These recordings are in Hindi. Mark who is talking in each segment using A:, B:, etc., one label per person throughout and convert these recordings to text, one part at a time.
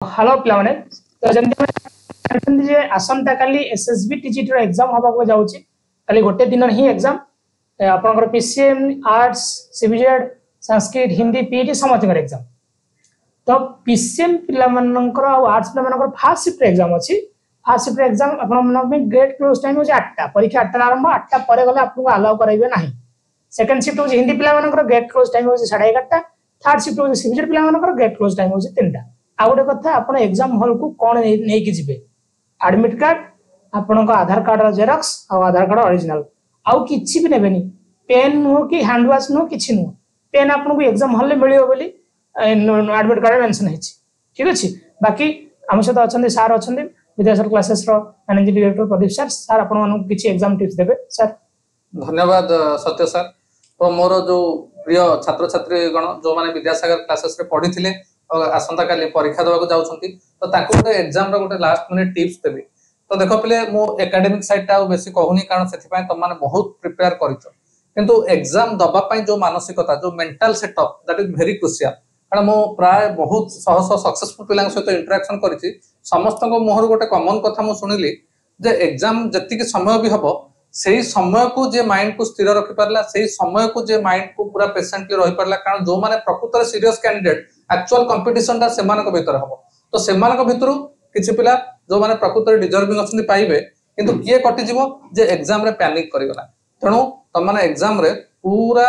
A: हेलो पिलाने तो जमती जे आसंता काली एसएसबी टीजीटी रो एग्जाम होबा को जाउची काली गोटे दिन ही एग्जाम आपनकर PCM arts CBZ Sanskrit Hindi PT समस्त एग्जाम तो पीसीएम पिला मनकर और आर्ट्स पिला मनकर फास्ट शिफ्ट एग्जाम अछि फास्ट शिफ्ट एग्जाम आपन मन में ग्रेड क्लोज टाइम हो 8टा परीक्षा 8टा आरंभ 8टा परे गले आपन अलाउ करैबे नाही सेकंड शिफ्ट हो हिंदी पिला मनकर ग्रेड क्लोज टाइम हो 11:30 थर्ड शिफ्ट हो सीबीजेड पिला मनकर ग्रेड क्लोज टाइम हो 3टा आ गोटे कथा आप एग्जाम हॉल को कौन नहीं कि जीवे एडमिट कार्ड आपण आधार कार्ड जेरक्स और आधार कार्ड ओरिजिनल आउ किछि भी नेबेनी पेन नुह कि हैंड वाश नुह किछि नुह पेन आपन एग्जाम हॉल मिलियो बोली एडमिट कार्ड मेंशन है ठीक अच्छे बाकी आम सहित अच्छा सार अच्छा Vidyasagar classes managing director Pradeep sir sir आपन किछि एग्जाम टिप्स देबे सर।
B: धन्यवाद सत्य सर। तो मोर जो प्रिय छात्र छात्री गण जो माने विद्यासागर क्लासेस रे पढ़ी थिले आसंता काली परीक्षा देवा जाउछंती तो ताको गोटे एग्जाम रो गोटे लास्ट मिनिट टिप्स देबी। तो देखो पले मो एकेडमिक साइड टा बेसी कहूनी कारण सेथि पय त माने बहुत प्रिपेयर करिछो किंतु एग्जाम दबा पय जो मानसिकता जो mental setup that is very crucial कारण मो प्राय बहुत सह सक्सेसफुल पिलांग सहित इंटरेक्शन करिछि समस्त को मोहर गोटे कॉमन कथा मो सुनिली जे एग्जाम जति समय भी हबो सेही समय को जे माइंड को स्थिर रखि परला सेही समय को जे माइंड को पूरा पेशेंटली रहि परला कारण जो माने प्रकृत सीरियस कैंडिडेट एक्चुअल कंपटीशन ता सेमान को भीतर हबो तो सेमान को भीतर किछि पिला जो माने प्रकृत डिजर्विंग अछन पाइबे किंतु किए कटि जीवो जे एग्जाम रे पैनिक करिगला तणो त माने एग्जाम रे पूरा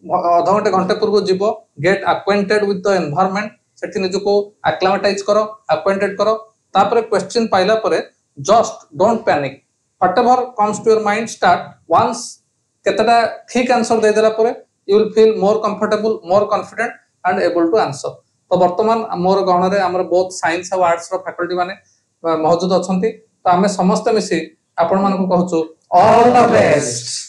B: आधा घंटे घंटे पूर्व जीवो gate acquainted with the environment सेठी निज को एक्लामेटाइज करो अक्वाइंटेड करो तापर क्वेश्चन पाइला परे just don't panic whatever comes to your mind start once केतटा ठीक आंसर दे देला परे you will feel more comfortable more confident and able to answer। तो वर्तमान मोर गण रे हमर बहुत साइंस और आर्ट्स रो फैकल्टी माने मौजूद अछंती तो हमें समस्त मिसी आपण मान को कहूछु ऑल द बेस्ट।